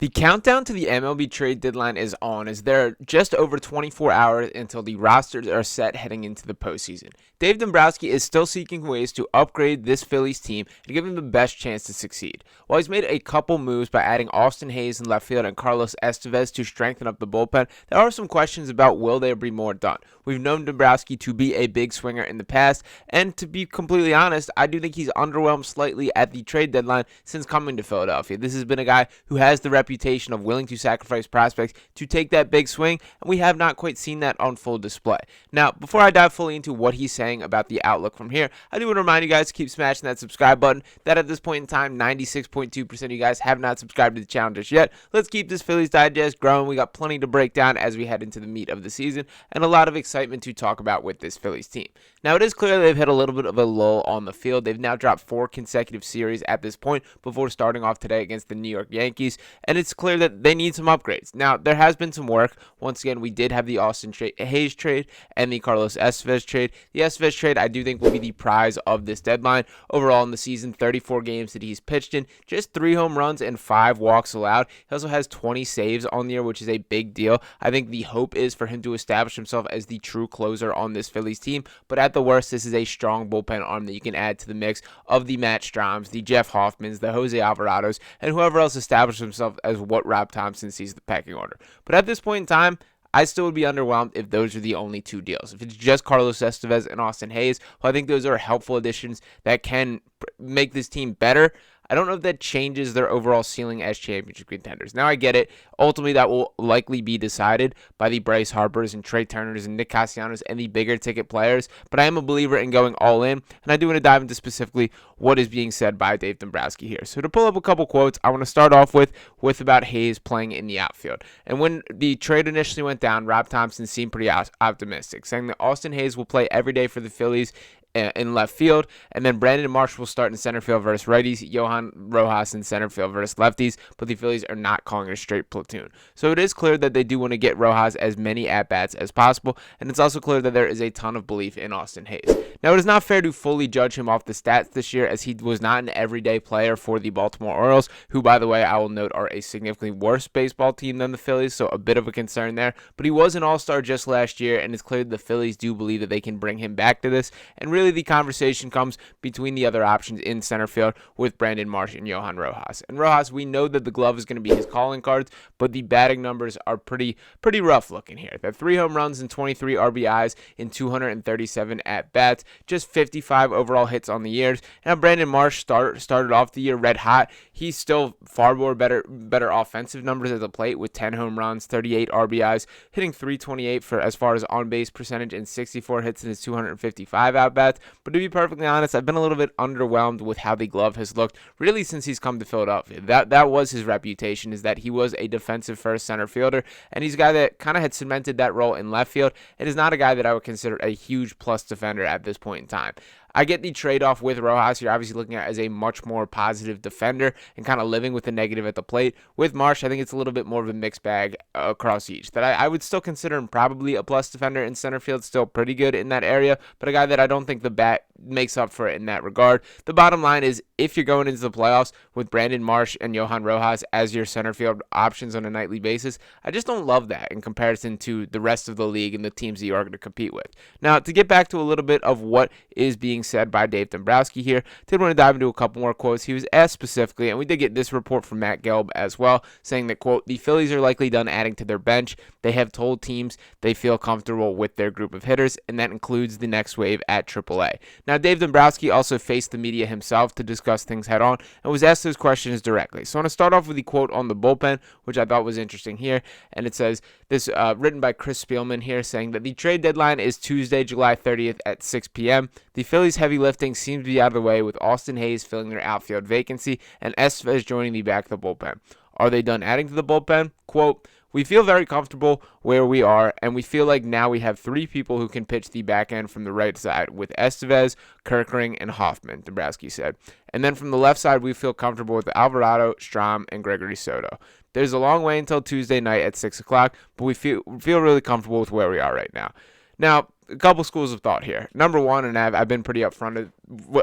The countdown to the MLB trade deadline is on, as there are just over 24 hours until the rosters are set heading into the postseason. Dave Dombrowski is still seeking ways to upgrade this Phillies team and give them the best chance to succeed. While he's made a couple moves by adding Austin Hayes in left field and Carlos Estévez to strengthen up the bullpen, there are some questions about will there be more done. We've known Dombrowski to be a big swinger in the past, and to be completely honest, I do think he's underwhelmed slightly at the trade deadline since coming to Philadelphia. This has been a guy who has the reputation of willing to sacrifice prospects to take that big swing, and we have not quite seen that on full display. Now, before I dive fully into what he's saying about the outlook from here, I do want to remind you guys to keep smashing that subscribe button. That at this point in time, 96.2% of you guys have not subscribed to the channel just yet. Let's keep this Phillies Digest growing. We got plenty to break down as we head into the meat of the season, and a lot of excitement to talk about with this Phillies team. Now, it is clear they've hit a little bit of a lull on the field. They've now dropped 4 consecutive series at this point before starting off today against the New York Yankees, and it's clear that they need some upgrades. Now, there has been some work. Once again, we did have the Austin Hayes trade and the Carlos Estévez trade. The Estévez trade, I do think, will be the prize of this deadline. Overall in the season, 34 games that he's pitched in, just 3 home runs and 5 walks allowed. He also has 20 saves on the year, which is a big deal. I think the hope is for him to establish himself as the true closer on this Phillies team, but at the worst, this is a strong bullpen arm that you can add to the mix of the Matt Stroms, the Jeff Hoffmans, the Jose Alvarados, and whoever else establishes himself as what Rob Thomson sees the pecking order. But at this point in time, I still would be underwhelmed if those are the only 2 deals. If it's just Carlos Estévez and Austin Hayes, well, I think those are helpful additions that can make this team better. I don't know if that changes their overall ceiling as championship contenders. Now, I get it. Ultimately, that will likely be decided by the Bryce Harpers and Trey Turners and Nick Castellanos and the bigger ticket players, but I am a believer in going all in, and I do want to dive into specifically what is being said by Dave Dombrowski here. So to pull up a couple quotes, I want to start off with about Hayes playing in the outfield. And when the trade initially went down, Rob Thomson seemed pretty optimistic, saying that Austin Hayes will play every day for the Phillies in left field, and then Brandon Marsh will start in center field versus righties, Johan Rojas in center field versus lefties, but the Phillies are not calling it a straight platoon. So it is clear that they do want to get Rojas as many at-bats as possible, and it's also clear that there is a ton of belief in Austin Hayes. Now, it is not fair to fully judge him off the stats this year, as he was not an everyday player for the Baltimore Orioles, who, by the way, I will note are a significantly worse baseball team than the Phillies, so a bit of a concern there. But he was an all-star just last year, and it's clear that the Phillies do believe that they can bring him back to this, and really the conversation comes between the other options in center field with Brandon Marsh and Johan Rojas. And Rojas, we know that the glove is going to be his calling cards, but the batting numbers are pretty rough looking here. They're 3 home runs and 23 RBIs in 237 at-bats, just 55 overall hits on the years. Now, Brandon Marsh started off the year red hot. He's still far more better offensive numbers at the plate with 10 home runs, 38 RBIs, hitting 328 for as far as on-base percentage and 64 hits in his 255 at-bats. But to be perfectly honest, I've been a little bit underwhelmed with how the glove has looked really since he's come to Philadelphia. That was his reputation, is that he was a defensive first center fielder, and he's a guy that kind of had cemented that role in left field, and is not a guy that I would consider a huge plus defender at this point in time. I get the trade-off with Rojas. You're obviously looking at as a much more positive defender and kind of living with the negative at the plate. With Marsh, I think it's a little bit more of a mixed bag across each. That I would still consider him probably a plus defender in center field, still pretty good in that area, but a guy that I don't think the bat makes up for it in that regard. The bottom line is, if you're going into the playoffs with Brandon Marsh and Johan Rojas as your center field options on a nightly basis, I just don't love that in comparison to the rest of the league and the teams that you are going to compete with. Now, to get back to a little bit of what is being said by Dave Dombrowski here, did want to dive into a couple more quotes. He was asked specifically, and we did get this report from Matt Gelb as well, saying that, quote, the Phillies are likely done adding to their bench. They have told teams they feel comfortable with their group of hitters, and that includes the next wave at AAA. Now, Dave Dombrowski also faced the media himself to discuss things head on and was asked those questions directly. So I want to start off with the quote on the bullpen, which I thought was interesting here, and it says, this written by Chris Spielman here, saying that the trade deadline is Tuesday, July 30th at 6 p.m. The Phillies' heavy lifting seems to be out of the way, with Austin Hayes filling their outfield vacancy and Estévez joining the back of the bullpen. Are they done adding to the bullpen? Quote, we feel very comfortable where we are, and we feel like now we have 3 people who can pitch the back end from the right side, with Estévez, Kerkering, and Hoffman, Dombrowski said. And then from the left side, we feel comfortable with Alvarado, Strom, and Gregory Soto. There's a long way until Tuesday night at 6 o'clock, but we feel really comfortable with where we are right now. Now, a couple schools of thought here. Number one, and I've been pretty upfront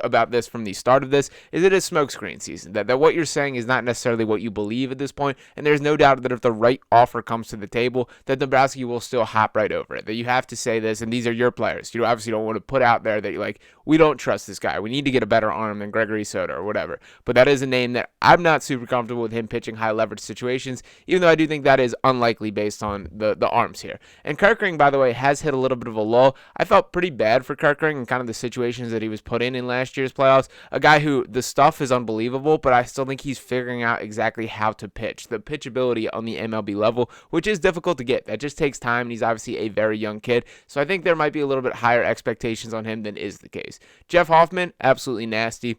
about this from the start of this is it is smokescreen season. That what you're saying is not necessarily what you believe at this point, and there's no doubt that if the right offer comes to the table, that Dombrowski will still hop right over it. That you have to say this, and these are your players. You obviously don't want to put out there that you're like, we don't trust this guy. We need to get a better arm than Gregory Soto or whatever. But that is a name that I'm not super comfortable with him pitching high leverage situations, even though I do think that is unlikely based on the arms here. And Kerkering, by the way, has hit a little bit of a lull. I felt pretty bad for Kerkering and kind of the situations that he was put in last year's playoffs. A guy who the stuff is unbelievable, but I still think he's figuring out exactly how to pitch. The pitchability on the MLB level, which is difficult to get. That just takes time, and he's obviously a very young kid. So I think there might be a little bit higher expectations on him than is the case. Jeff Hoffman, absolutely nasty.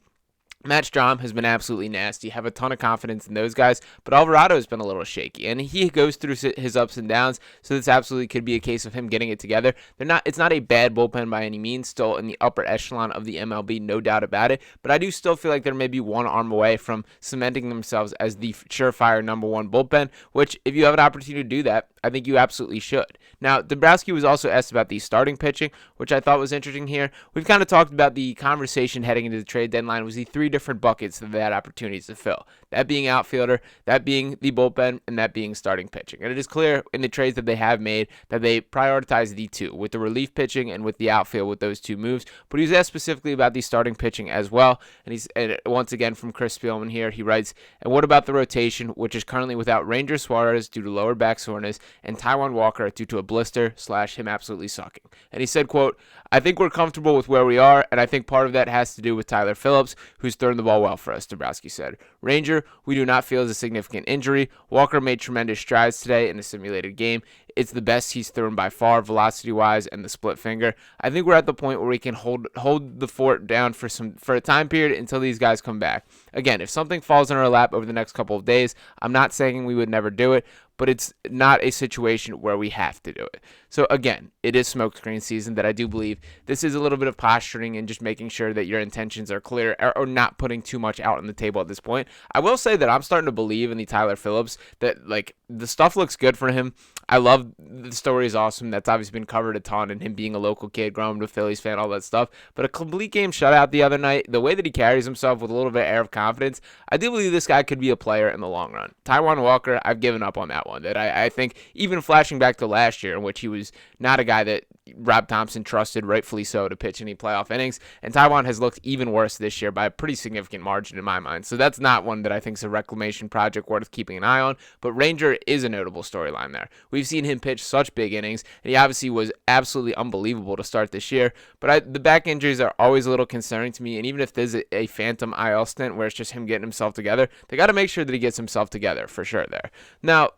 Matt Strom has been absolutely nasty. Have a ton of confidence in those guys, but Alvarado has been a little shaky, and he goes through his ups and downs. So this absolutely could be a case of him getting it together. It's not a bad bullpen by any means. Still in the upper echelon of the MLB, no doubt about it. But I do still feel like they're maybe one arm away from cementing themselves as the surefire number one bullpen. Which, if you have an opportunity to do that, I think you absolutely should. Now, Dombrowski was also asked about the starting pitching, which I thought was interesting here. We've kind of talked about the conversation heading into the trade deadline was the three different buckets that they had opportunities to fill. That being outfielder, that being the bullpen, and that being starting pitching. And it is clear in the trades that they have made that they prioritize the two, with the relief pitching and with the outfield with those two moves. But he was asked specifically about the starting pitching as well. And once again from Chris Spielman here, he writes, and what about the rotation, which is currently without Ranger Suarez due to lower back soreness and Taijuan Walker due to a blister / him absolutely sucking. And he said, quote, I think we're comfortable with where we are, and I think part of that has to do with Tyler Phillips, who's throwing the ball well for us, Dombrowski said. Ranger, we do not feel is a significant injury. Walker made tremendous strides today in the simulated game. It's the best he's thrown by far, velocity-wise, and the split finger. I think we're at the point where we can hold the fort down for a time period until these guys come back. Again, if something falls in our lap over the next couple of days, I'm not saying we would never do it, but it's not a situation where we have to do it. So again, it is smokescreen season that I do believe this is a little bit of posturing and just making sure that your intentions are clear or not putting too much out on the table at this point. I will say that I'm starting to believe in the Tyler Phillips, that like the stuff looks good for him. I love the story is awesome. That's obviously been covered a ton, and him being a local kid, growing up a Phillies fan, all that stuff. But a complete game shutout the other night, the way that he carries himself with a little bit of air of confidence, I do believe this guy could be a player in the long run. Taijuan Walker, I've given up on that one. That I think even flashing back to last year, in which he was not a guy that Rob Thomson trusted, rightfully so, to pitch any playoff innings, and Taijuan has looked even worse this year by a pretty significant margin in my mind. So that's not one that I think is a reclamation project worth keeping an eye on. But Ranger is a notable storyline there. We've seen him pitch such big innings, and he obviously was absolutely unbelievable to start this year. But the back injuries are always a little concerning to me, and even if there's a phantom IL stint where it's just him getting himself together, they got to make sure that he gets himself together for sure there. Now,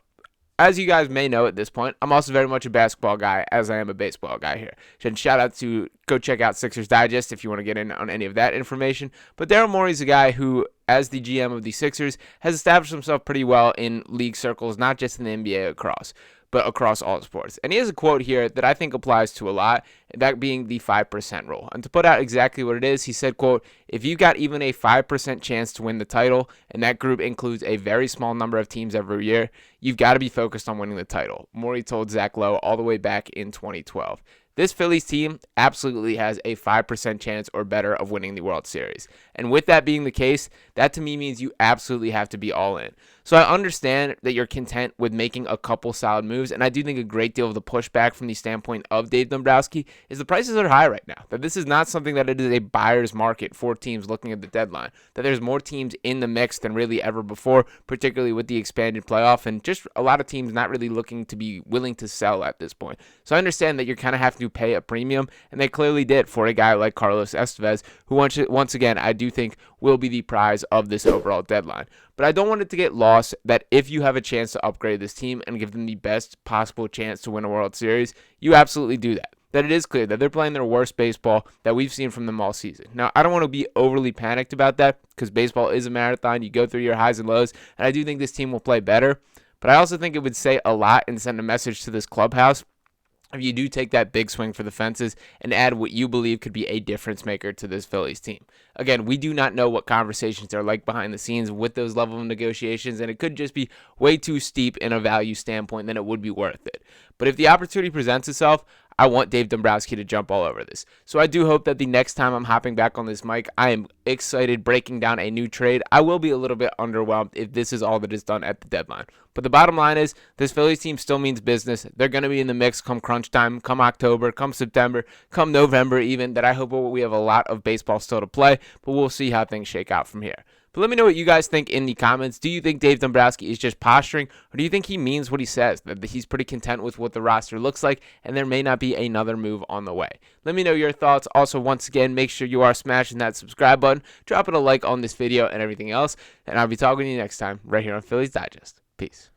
as you guys may know at this point, I'm also very much a basketball guy as I am a baseball guy here. And shout out to go check out Sixers Digest if you want to get in on any of that information. But Daryl Morey's a guy who, as the GM of the Sixers, has established himself pretty well in league circles, not just in the NBA but across all sports. And he has a quote here that I think applies to a lot, that being the 5% rule. And to put out exactly what it is, he said, quote, if you got even a 5% chance to win the title, and that group includes a very small number of teams every year, you've got to be focused on winning the title. Morey told Zach Lowe all the way back in 2012. This Phillies team absolutely has a 5% chance or better of winning the World Series. And with that being the case, that to me means you absolutely have to be all in. So I understand that you're content with making a couple solid moves, and I do think a great deal of the pushback from the standpoint of Dave Dombrowski is the prices are high right now. That this is not something that it is a buyer's market for teams looking at the deadline. That there's more teams in the mix than really ever before, particularly with the expanded playoff, and just a lot of teams not really looking to be willing to sell at this point. So I understand that you're kind of having to pay a premium, and they clearly did for a guy like Carlos Estévez, who once again I do think will be the prize of this overall deadline. But I don't want it to get lost that if you have a chance to upgrade this team and give them the best possible chance to win a World Series, you absolutely do that. That it is clear that they're playing their worst baseball that we've seen from them all season. Now, I don't want to be overly panicked about that because baseball is a marathon. You go through your highs and lows, and I do think this team will play better. But I also think it would say a lot and send a message to this clubhouse if you do take that big swing for the fences and add what you believe could be a difference maker to this Phillies team. Again, we do not know what conversations are like behind the scenes with those level of negotiations, and it could just be way too steep in a value standpoint than it would be worth it. But if the opportunity presents itself, I want Dave Dombrowski to jump all over this. So I do hope that the next time I'm hopping back on this mic, I am excited breaking down a new trade. I will be a little bit underwhelmed if this is all that is done at the deadline. But the bottom line is this Phillies team still means business. They're going to be in the mix come crunch time, come October, come September, come November even, that I hope we have a lot of baseball still to play, but we'll see how things shake out from here. But let me know what you guys think in the comments. Do you think Dave Dombrowski is just posturing, or do you think he means what he says, that he's pretty content with what the roster looks like, and there may not be another move on the way? Let me know your thoughts. Also, once again, make sure you are smashing that subscribe button, dropping a like on this video and everything else, and I'll be talking to you next time right here on Phillies Digest. Peace.